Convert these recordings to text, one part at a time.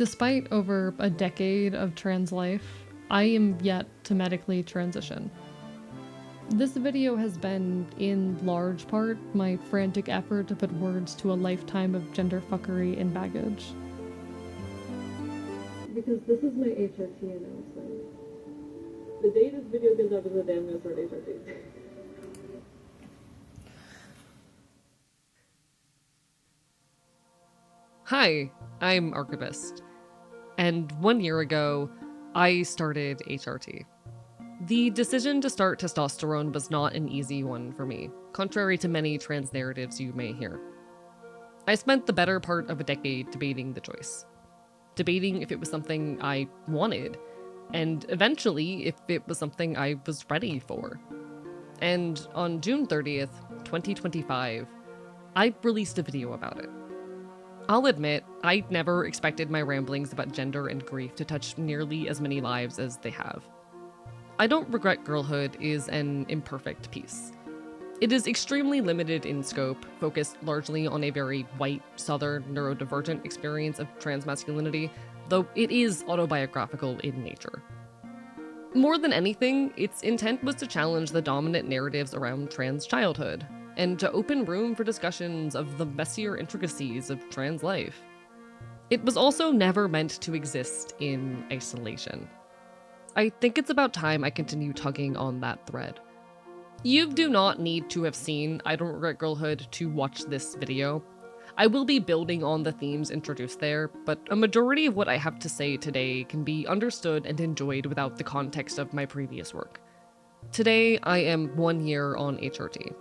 Despite over a decade of trans life, I am yet to medically transition. This video has been, in large part, my frantic effort to put words to a lifetime of gender fuckery and baggage. Because this is my HRT announcement. The day this video goes up is the day I'm gonna start HRT. Hi, I'm Archivist, and 1 year ago, I started HRT. The decision to start testosterone was not an easy one for me, contrary to many trans narratives you may hear. I spent the better part of a decade debating the choice. Debating if it was something I wanted, and eventually if it was something I was ready for. And on June 30th, 2025, I released a video about it. I'll admit, I never expected my ramblings about gender and grief to touch nearly as many lives as they have. I Don't Regret Girlhood is an imperfect piece. It is extremely limited in scope, focused largely on a very white, southern, neurodivergent experience of trans masculinity, though it is autobiographical in nature. More than anything, its intent was to challenge the dominant narratives around trans childhood, and to open room for discussions of the messier intricacies of trans life. It was also never meant to exist in isolation. I think it's about time I continue tugging on that thread. You do not need to have seen I Don't Regret Girlhood to watch this video. I will be building on the themes introduced there, but a majority of what I have to say today can be understood and enjoyed without the context of my previous work. Today, I am 1 year on HRT.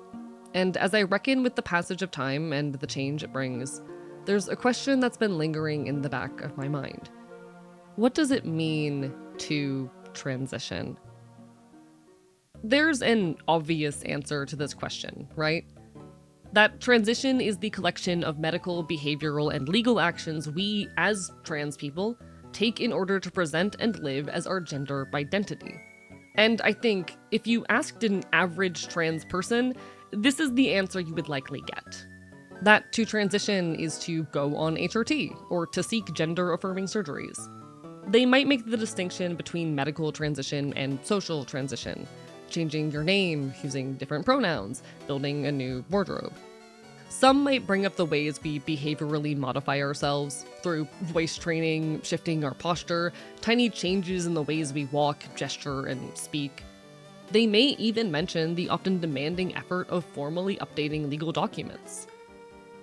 And as I reckon with the passage of time and the change it brings, there's a question that's been lingering in the back of my mind. What does it mean to transition? There's an obvious answer to this question, right? That transition is the collection of medical, behavioral, and legal actions we, as trans people, take in order to present and live as our gender identity. And I think if you asked an average trans person, this is the answer you would likely get. That to transition is to go on HRT, or to seek gender-affirming surgeries. They might make the distinction between medical transition and social transition, changing your name, using different pronouns, building a new wardrobe. Some might bring up the ways we behaviorally modify ourselves, through voice training, shifting our posture, tiny changes in the ways we walk, gesture, and speak. They may even mention the often demanding effort of formally updating legal documents.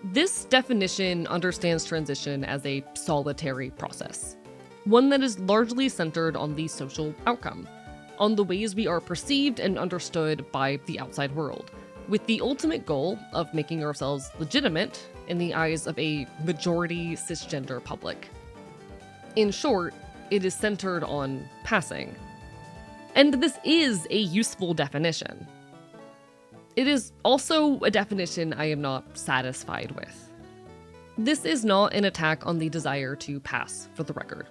This definition understands transition as a solitary process, one that is largely centered on the social outcome, on the ways we are perceived and understood by the outside world, with the ultimate goal of making ourselves legitimate in the eyes of a majority cisgender public. In short, it is centered on passing. And this is a useful definition. It is also a definition I am not satisfied with. This is not an attack on the desire to pass, for the record.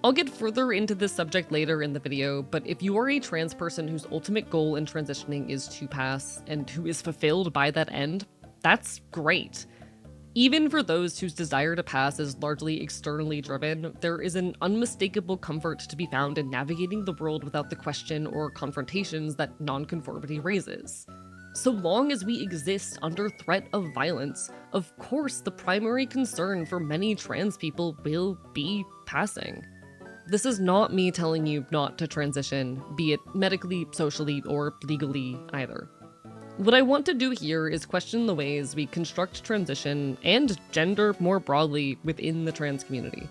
I'll get further into this subject later in the video, but if you are a trans person whose ultimate goal in transitioning is to pass, and who is fulfilled by that end, that's great. Even for those whose desire to pass is largely externally driven, there is an unmistakable comfort to be found in navigating the world without the question or confrontations that nonconformity raises. So long as we exist under threat of violence, of course the primary concern for many trans people will be passing. This is not me telling you not to transition, be it medically, socially, or legally either. What I want to do here is question the ways we construct transition and gender more broadly within the trans community.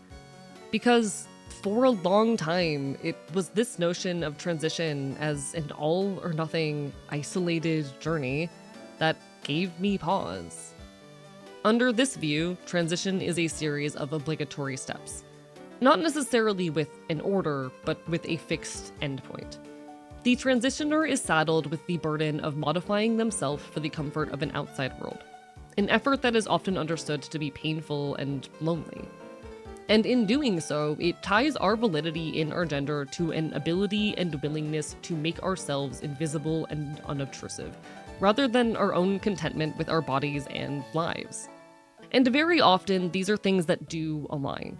Because for a long time, it was this notion of transition as an all or nothing, isolated journey that gave me pause. Under this view, transition is a series of obligatory steps. Not necessarily with an order, but with a fixed endpoint. The transitioner is saddled with the burden of modifying themselves for the comfort of an outside world, an effort that is often understood to be painful and lonely. And in doing so, it ties our validity in our gender to an ability and willingness to make ourselves invisible and unobtrusive, rather than our own contentment with our bodies and lives. And very often, these are things that do align.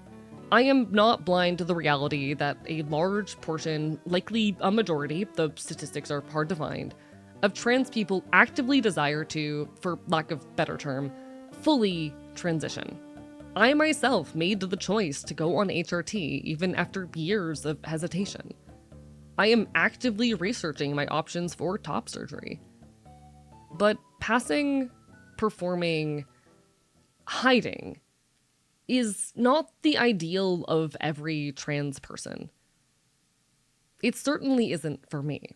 I am not blind to the reality that a large portion, likely a majority, the statistics are hard to find, of trans people actively desire to, for lack of better term, fully transition. I myself made the choice to go on HRT even after years of hesitation. I am actively researching my options for top surgery. But passing, performing, hiding is not the ideal of every trans person. It certainly isn't for me.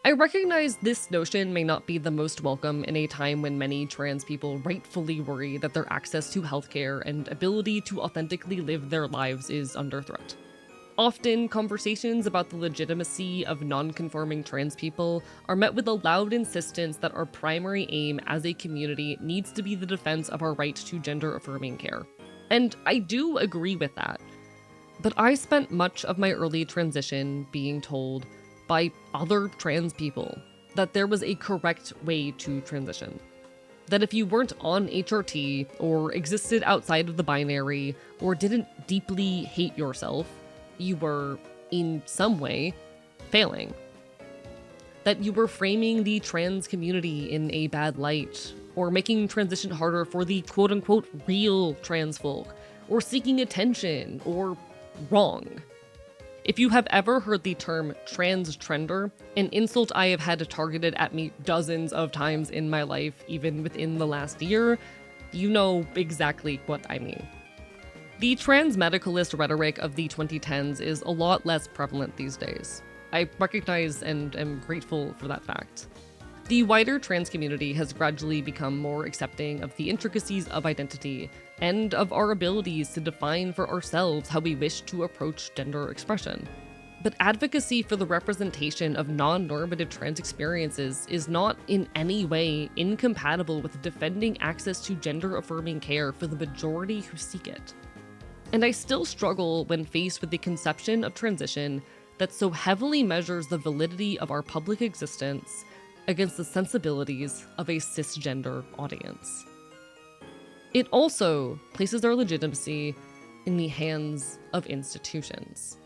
I recognize this notion may not be the most welcome in a time when many trans people rightfully worry that their access to healthcare and ability to authentically live their lives is under threat. Often, conversations about the legitimacy of non-conforming trans people are met with a loud insistence that our primary aim as a community needs to be the defense of our right to gender-affirming care. And I do agree with that. But I spent much of my early transition being told by other trans people that there was a correct way to transition. That if you weren't on HRT, or existed outside of the binary, or didn't deeply hate yourself, you were, in some way, failing. That you were framing the trans community in a bad light, or making transition harder for the quote-unquote real trans folk, or seeking attention, or wrong. If you have ever heard the term transgender, an insult I have had targeted at me dozens of times in my life, even within the last year, you know exactly what I mean. The transmedicalist rhetoric of the 2010s is a lot less prevalent these days. I recognize and am grateful for that fact. The wider trans community has gradually become more accepting of the intricacies of identity and of our abilities to define for ourselves how we wish to approach gender expression. But advocacy for the representation of non-normative trans experiences is not in any way incompatible with defending access to gender-affirming care for the majority who seek it. And I still struggle when faced with the conception of transition that so heavily measures the validity of our public existence against the sensibilities of a cisgender audience. It also places our legitimacy in the hands of institutions.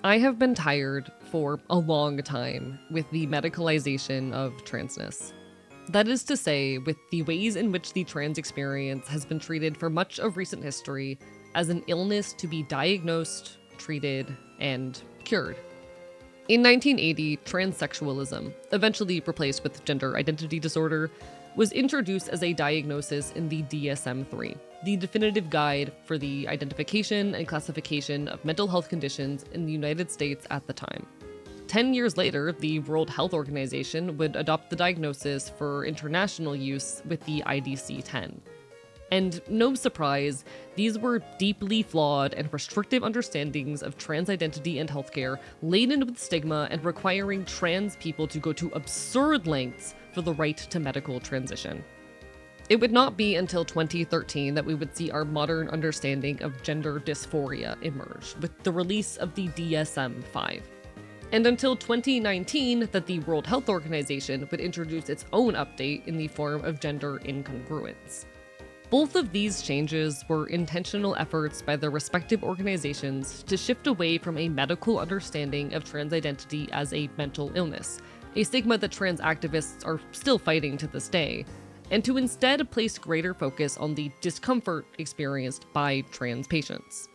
I have been tired for a long time with the medicalization of transness. That is to say, with the ways in which the trans experience has been treated for much of recent history as an illness to be diagnosed, treated, and cured. In 1980, transsexualism, eventually replaced with gender identity disorder, was introduced as a diagnosis in the DSM-3, the definitive guide for the identification and classification of mental health conditions in the United States at the time. 10 years later, the World Health Organization would adopt the diagnosis for international use with the IDC-10. And no surprise, these were deeply flawed and restrictive understandings of trans identity and healthcare, laden with stigma and requiring trans people to go to absurd lengths for the right to medical transition. It would not be until 2013 that we would see our modern understanding of gender dysphoria emerge, with the release of the DSM-5. And until 2019 that the World Health Organization would introduce its own update in the form of gender incongruence. Both of these changes were intentional efforts by their respective organizations to shift away from a medical understanding of trans identity as a mental illness, a stigma that trans activists are still fighting to this day, and to instead place greater focus on the discomfort experienced by trans patients.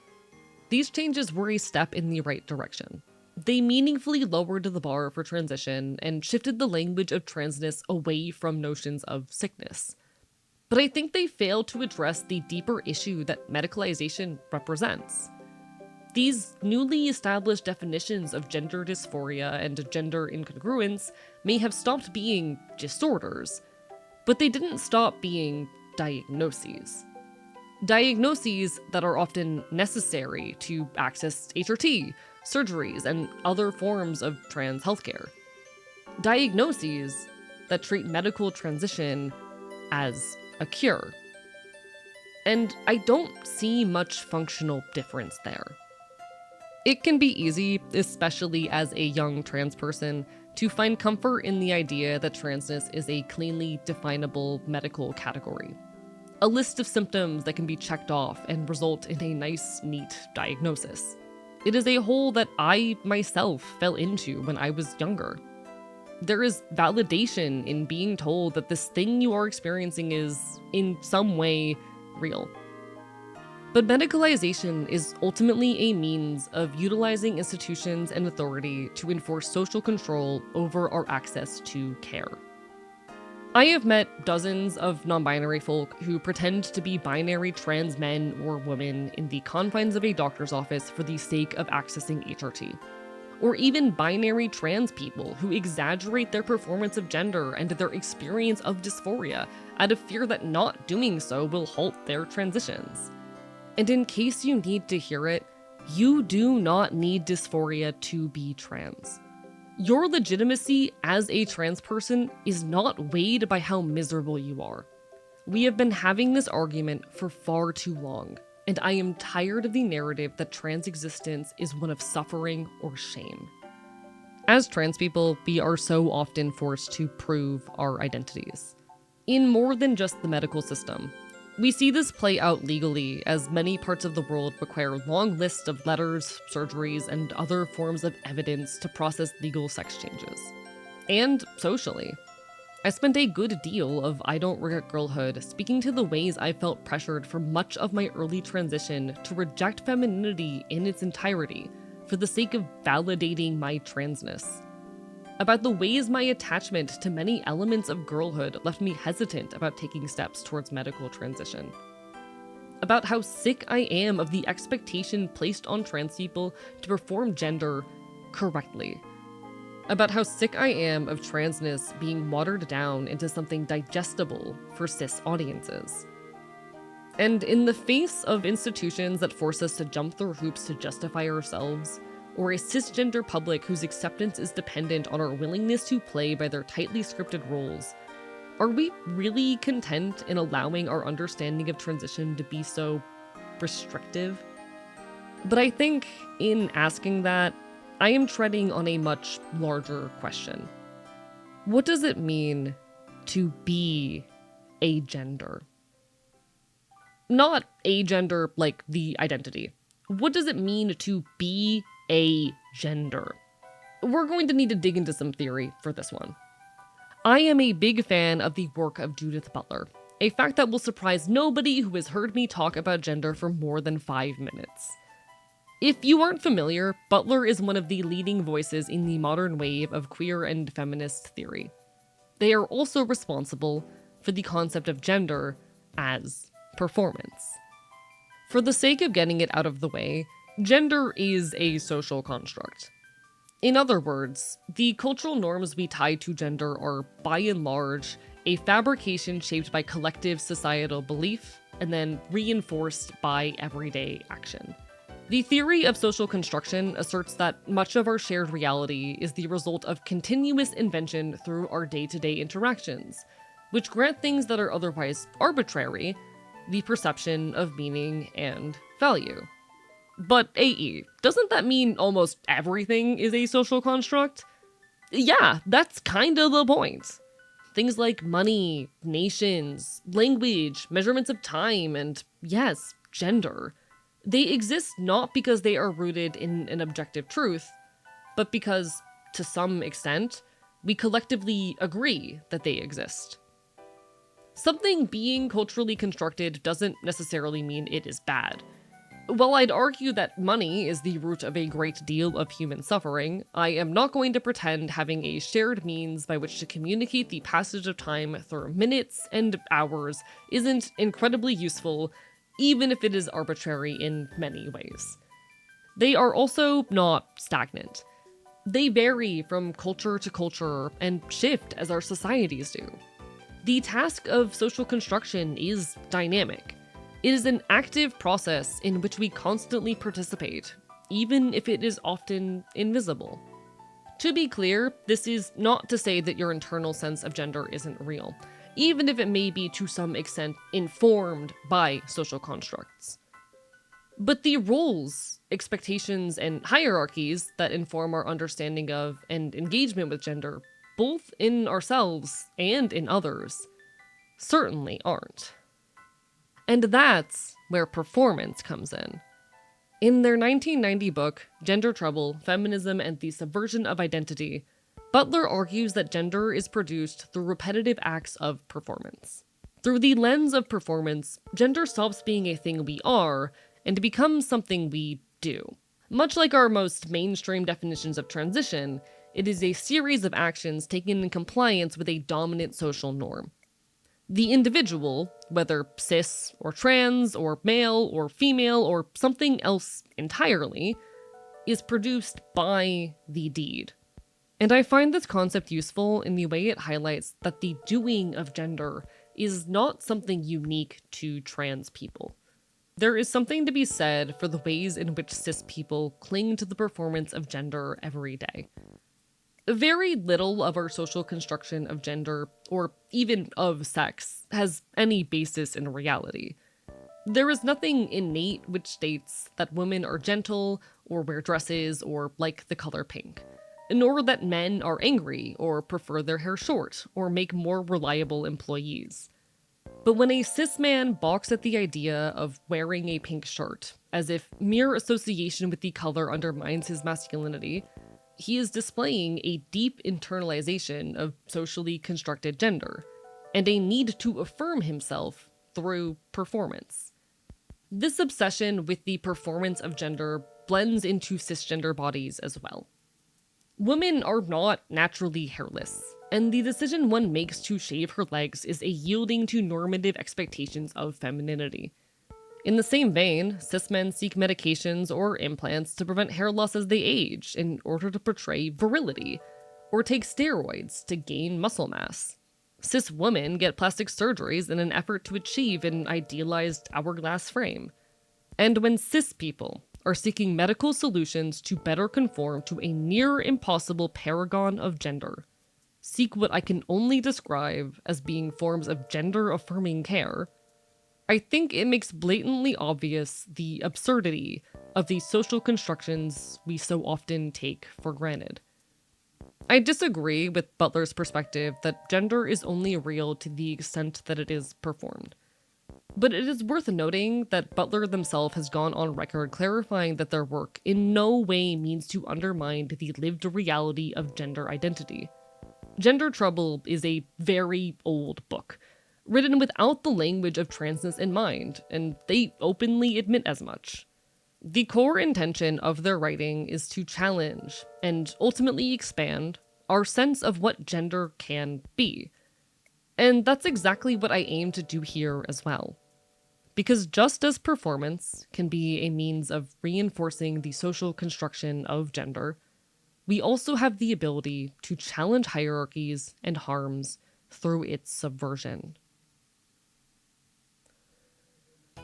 These changes were a step in the right direction. They meaningfully lowered the bar for transition and shifted the language of transness away from notions of sickness. But I think they failed to address the deeper issue that medicalization represents. These newly established definitions of gender dysphoria and gender incongruence may have stopped being disorders, but they didn't stop being diagnoses. Diagnoses that are often necessary to access HRT, surgeries, and other forms of trans healthcare. Diagnoses that treat medical transition as a cure. And I don't see much functional difference there. It can be easy, especially as a young trans person, to find comfort in the idea that transness is a cleanly definable medical category. a list of symptoms that can be checked off and result in a nice, neat diagnosis. It is a hole that I myself fell into when I was younger. There is validation in being told that this thing you are experiencing is, in some way, real. But medicalization is ultimately a means of utilizing institutions and authority to enforce social control over our access to care. I have met dozens of non-binary folk who pretend to be binary trans men or women in the confines of a doctor's office for the sake of accessing HRT. Or even binary trans people who exaggerate their performance of gender and their experience of dysphoria out of fear that not doing so will halt their transitions. And in case you need to hear it, you do not need dysphoria to be trans. Your legitimacy as a trans person is not weighed by how miserable you are. We have been having this argument for far too long, and I am tired of the narrative that trans existence is one of suffering or shame. As trans people, we are so often forced to prove our identities. In more than just the medical system. We see this play out legally, as many parts of the world require long lists of letters, surgeries, and other forms of evidence to process legal sex changes. And socially. I spent a good deal of I Don't Regret Girlhood speaking to the ways I felt pressured for much of my early transition to reject femininity in its entirety for the sake of validating my transness. About the ways my attachment to many elements of girlhood left me hesitant about taking steps towards medical transition. About how sick I am of the expectation placed on trans people to perform gender correctly. About how sick I am of transness being watered down into something digestible for cis audiences. And in the face of institutions that force us to jump through hoops to justify ourselves, or a cisgender public whose acceptance is dependent on our willingness to play by their tightly scripted roles, are we really content in allowing our understanding of transition to be so restrictive? But I think in asking that, I am treading on a much larger question. What does it mean to be agender? Not agender like the identity. What does it mean to be a gender? We're going to need to dig into some theory for this one. I am a big fan of the work of Judith Butler, a fact that will surprise nobody who has heard me talk about gender for more than 5 minutes. If you aren't familiar, Butler is one of the leading voices in the modern wave of queer and feminist theory. They are also responsible for the concept of gender as performance. For the sake of getting it out of the way, gender is a social construct. In other words, the cultural norms we tie to gender are, by and large, a fabrication shaped by collective societal belief and then reinforced by everyday action. The theory of social construction asserts that much of our shared reality is the result of continuous invention through our day-to-day interactions, which grant things that are otherwise arbitrary the perception of meaning and value. But AE, doesn't that mean almost everything is a social construct? Yeah, that's kinda the point. Things like money, nations, language, measurements of time, and yes, gender. They exist not because they are rooted in an objective truth, but because, to some extent, we collectively agree that they exist. Something being culturally constructed doesn't necessarily mean it is bad. While I'd argue that money is the root of a great deal of human suffering, I am not going to pretend having a shared means by which to communicate the passage of time through minutes and hours isn't incredibly useful, even if it is arbitrary in many ways. They are also not stagnant. They vary from culture to culture and shift as our societies do. The task of social construction is dynamic. It is an active process in which we constantly participate, even if it is often invisible. To be clear, this is not to say that your internal sense of gender isn't real, even if it may be to some extent informed by social constructs. But the roles, expectations, and hierarchies that inform our understanding of and engagement with gender, both in ourselves and in others, certainly aren't. And that's where performance comes in. In their 1990 book, Gender Trouble, Feminism and the Subversion of Identity, Butler argues that gender is produced through repetitive acts of performance. Through the lens of performance, gender stops being a thing we are and becomes something we do. Much like our most mainstream definitions of transition, it is a series of actions taken in compliance with a dominant social norm. The individual, whether cis or trans or male or female or something else entirely, is produced by the deed. And I find this concept useful in the way it highlights that the doing of gender is not something unique to trans people. There is something to be said for the ways in which cis people cling to the performance of gender every day. Very little of our social construction of gender, or even of sex, has any basis in reality. There is nothing innate which states that women are gentle, or wear dresses, or like the color pink, nor that men are angry, or prefer their hair short, or make more reliable employees. But when a cis man balks at the idea of wearing a pink shirt, as if mere association with the color undermines his masculinity, he is displaying a deep internalization of socially constructed gender, and a need to affirm himself through performance. This obsession with the performance of gender blends into cisgender bodies as well. Women are not naturally hairless, and the decision one makes to shave her legs is a yielding to normative expectations of femininity. In the same vein, cis men seek medications or implants to prevent hair loss as they age in order to portray virility, or take steroids to gain muscle mass. Cis women get plastic surgeries in an effort to achieve an idealized hourglass frame. And when cis people are seeking medical solutions to better conform to a near impossible paragon of gender, seek what I can only describe as being forms of gender-affirming care, I think it makes blatantly obvious the absurdity of the social constructions we so often take for granted. I disagree with Butler's perspective that gender is only real to the extent that it is performed. But it is worth noting that Butler themselves has gone on record clarifying that their work in no way means to undermine the lived reality of gender identity. Gender Trouble is a very old book, written without the language of transness in mind, and they openly admit as much. The core intention of their writing is to challenge, and ultimately expand, our sense of what gender can be. And that's exactly what I aim to do here as well. Because just as performance can be a means of reinforcing the social construction of gender, we also have the ability to challenge hierarchies and harms through its subversion.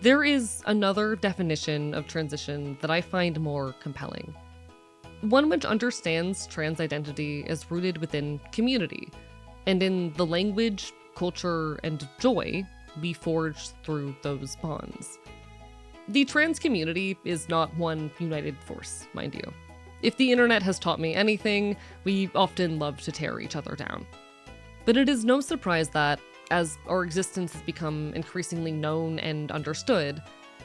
There is another definition of transition that I find more compelling. One which understands trans identity as rooted within community, and in the language, culture, and joy we forge through those bonds. The trans community is not one united force, mind you. If the internet has taught me anything, we often love to tear each other down. But it is no surprise that, as our existence has become increasingly known and understood,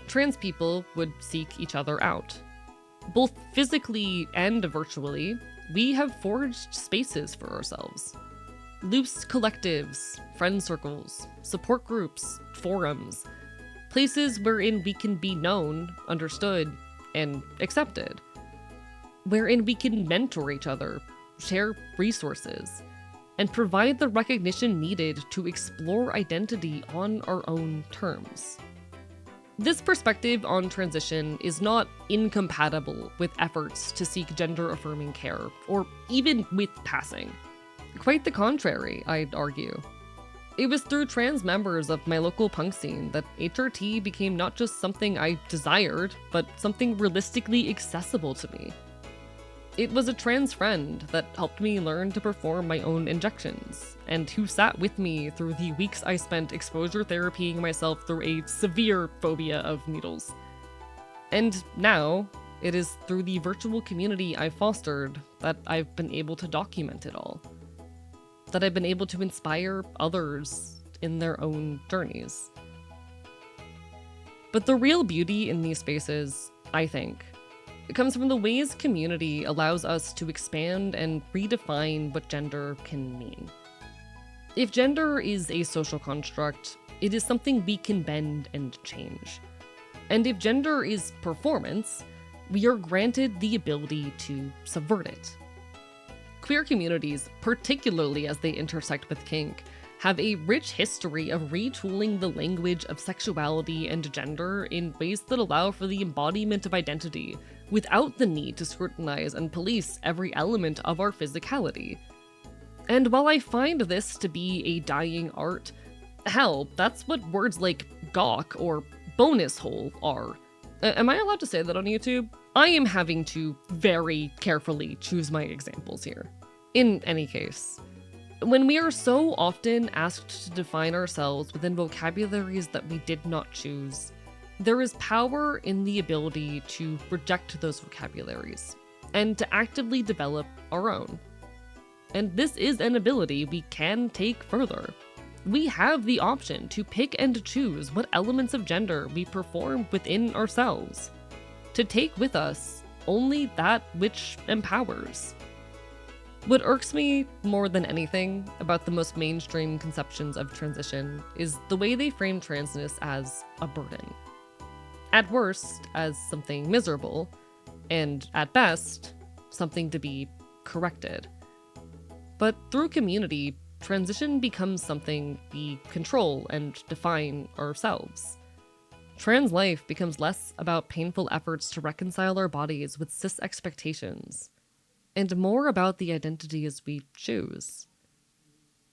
trans people would seek each other out. Both physically and virtually, we have forged spaces for ourselves. Loose collectives, friend circles, support groups, forums, places wherein we can be known, understood, and accepted. Wherein we can mentor each other, share resources, and provide the recognition needed to explore identity on our own terms. This perspective on transition is not incompatible with efforts to seek gender-affirming care, or even with passing. Quite the contrary, I'd argue. It was through trans members of my local punk scene that HRT became not just something I desired, but something realistically accessible to me. It was a trans friend that helped me learn to perform my own injections, and who sat with me through the weeks I spent exposure therapying myself through a severe phobia of needles. And now, it is through the virtual community I've fostered that I've been able to document it all. That I've been able to inspire others in their own journeys. But the real beauty in these spaces, I think, it comes from the ways community allows us to expand and redefine what gender can mean. If gender is a social construct, it is something we can bend and change. And if gender is performance, we are granted the ability to subvert it. Queer communities, particularly as they intersect with kink, have a rich history of retooling the language of sexuality and gender in ways that allow for the embodiment of identity without the need to scrutinize and police every element of our physicality. And while I find this to be a dying art, hell, that's what words like gawk or bonus hole are. Am I allowed to say that on YouTube? I am having to very carefully choose my examples here. In any case, when we are so often asked to define ourselves within vocabularies that we did not choose, there is power in the ability to reject those vocabularies and to actively develop our own. And this is an ability we can take further. We have the option to pick and choose what elements of gender we perform within ourselves, to take with us only that which empowers. What irks me more than anything about the most mainstream conceptions of transition is the way they frame transness as a burden. At worst, as something miserable, and at best, something to be corrected. But through community, transition becomes something we control and define ourselves. Trans life becomes less about painful efforts to reconcile our bodies with cis expectations, and more about the identities we choose.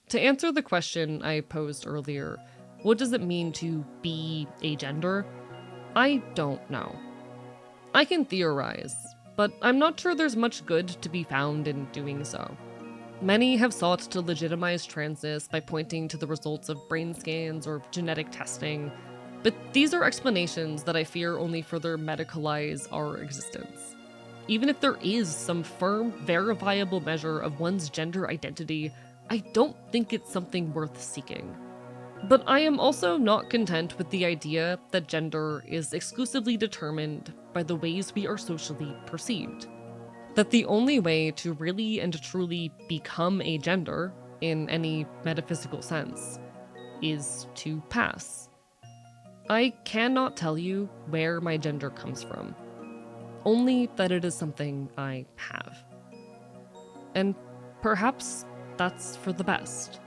To answer the question I posed earlier, what does it mean to be agender? I don't know. I can theorize, but I'm not sure there's much good to be found in doing so. Many have sought to legitimize transness by pointing to the results of brain scans or genetic testing, but these are explanations that I fear only further medicalize our existence. Even if there is some firm, verifiable measure of one's gender identity, I don't think it's something worth seeking. But I am also not content with the idea that gender is exclusively determined by the ways we are socially perceived. That the only way to really and truly become a gender, in any metaphysical sense, is to pass. I cannot tell you where my gender comes from, only that it is something I have. And perhaps that's for the best.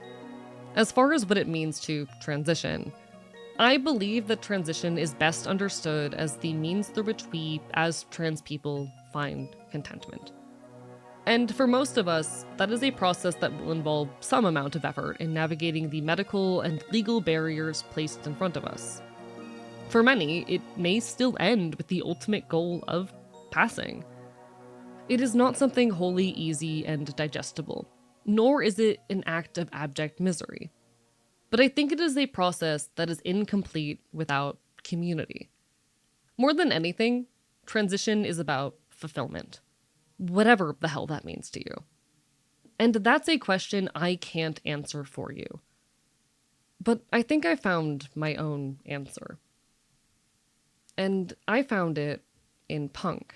As far as what it means to transition, I believe that transition is best understood as the means through which we, as trans people, find contentment. And for most of us, that is a process that will involve some amount of effort in navigating the medical and legal barriers placed in front of us. For many, it may still end with the ultimate goal of passing. It is not something wholly easy and digestible, nor is it an act of abject misery. But I think it is a process that is incomplete without community. More than anything, transition is about fulfillment, whatever the hell that means to you. And that's a question I can't answer for you. But I think I found my own answer. And I found it in punk.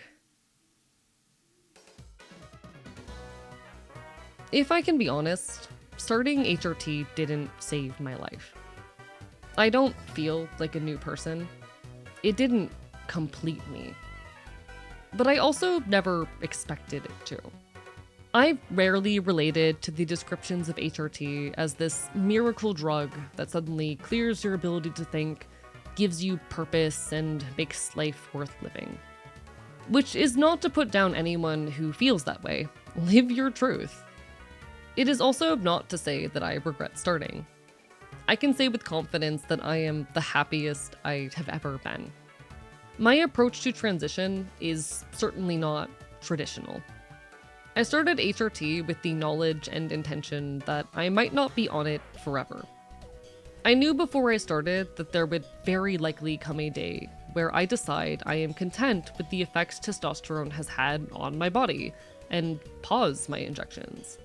If I can be honest, starting HRT didn't save my life. I don't feel like a new person. It didn't complete me. But I also never expected it to. I've rarely related to the descriptions of HRT as this miracle drug that suddenly clears your ability to think, gives you purpose, and makes life worth living. Which is not to put down anyone who feels that way. Live your truth. It is also not to say that I regret starting. I can say with confidence that I am the happiest I have ever been. My approach to transition is certainly not traditional. I started HRT with the knowledge and intention that I might not be on it forever. I knew before I started that there would very likely come a day where I decide I am content with the effects testosterone has had on my body and pause my injections.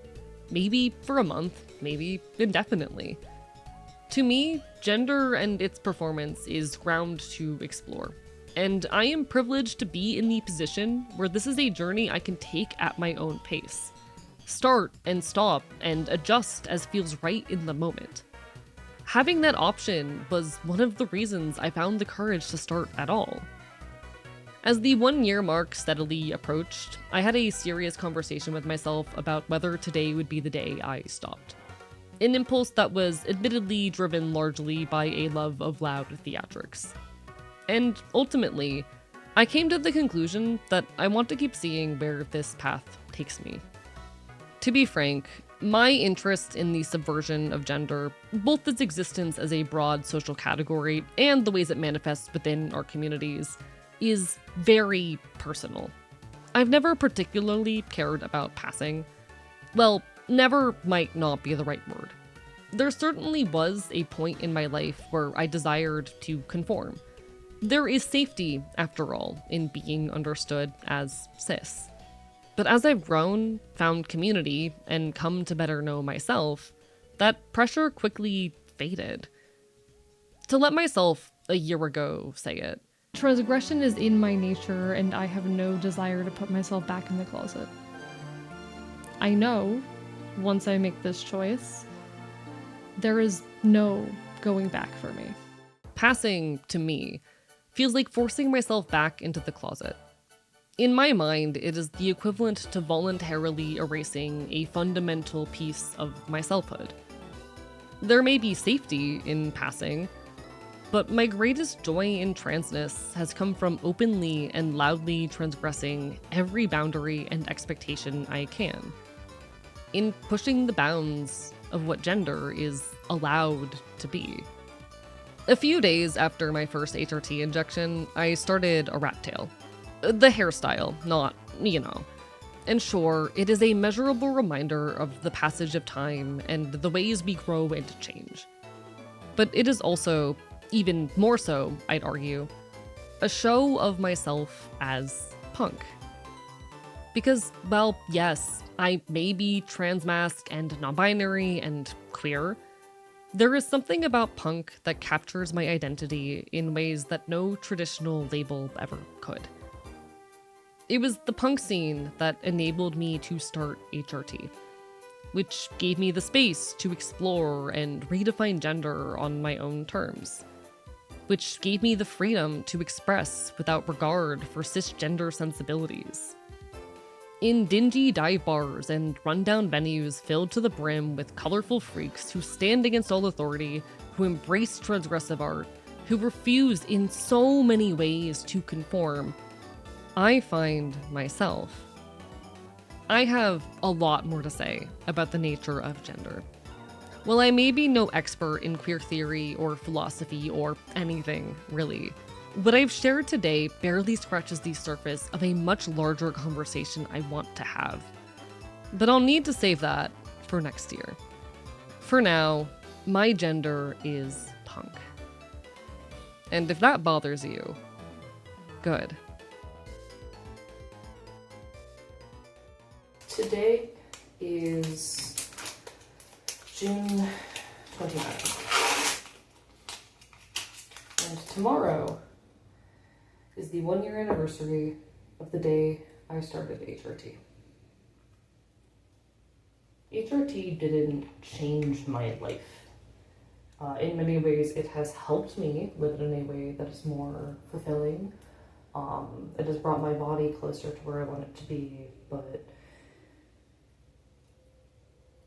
Maybe for a month, maybe indefinitely. To me, gender and its performance is ground to explore. And I am privileged to be in the position where this is a journey I can take at my own pace. Start and stop and adjust as feels right in the moment. Having that option was one of the reasons I found the courage to start at all. As the 1-year mark steadily approached, I had a serious conversation with myself about whether today would be the day I stopped. An impulse that was admittedly driven largely by a love of loud theatrics. And ultimately, I came to the conclusion that I want to keep seeing where this path takes me. To be frank, my interest in the subversion of gender, both its existence as a broad social category and the ways it manifests within our communities, is very personal. I've never particularly cared about passing. Well, never might not be the right word. There certainly was a point in my life where I desired to conform. There is safety, after all, in being understood as cis. But as I've grown, found community, and come to better know myself, that pressure quickly faded. To let myself, a year ago, say it, Transgression is in my nature, and I have no desire to put myself back in the closet. I know, once I make this choice, there is no going back for me. Passing, to me, feels like forcing myself back into the closet. In my mind, it is the equivalent to voluntarily erasing a fundamental piece of my selfhood. There may be safety in passing, but my greatest joy in transness has come from openly and loudly transgressing every boundary and expectation I can. In pushing the bounds of what gender is allowed to be. A few days after my first HRT injection, I started a rat tail. The hairstyle, not, And sure, it is a measurable reminder of the passage of time and the ways we grow and change. But it is also, even more so, I'd argue, a show of myself as punk. Because, well, yes, I may be transmasc and non-binary and queer. There is something about punk that captures my identity in ways that no traditional label ever could. It was the punk scene that enabled me to start HRT, which gave me the space to explore and redefine gender on my own terms, which gave me the freedom to express without regard for cisgender sensibilities. In dingy dive bars and rundown venues filled to the brim with colorful freaks who stand against all authority, who embrace transgressive art, who refuse in so many ways to conform, I find myself. I have a lot more to say about the nature of gender. While I may be no expert in queer theory or philosophy or anything, really, what I've shared today barely scratches the surface of a much larger conversation I want to have. But I'll need to save that for next year. For now, my gender is punk. And if that bothers you, good. Today is June 29th. And tomorrow is the 1-year anniversary of the day I started HRT. HRT didn't change my life. In many ways, it has helped me live in a way that is more fulfilling. It has brought my body closer to where I want it to be, but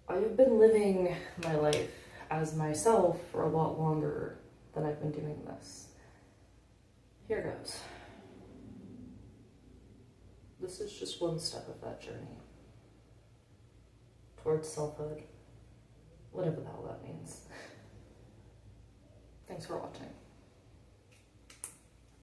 I've been living my life as myself for a lot longer than I've been doing this. Here goes. This is just one step of that journey towards selfhood, whatever the hell that means. Thanks for watching.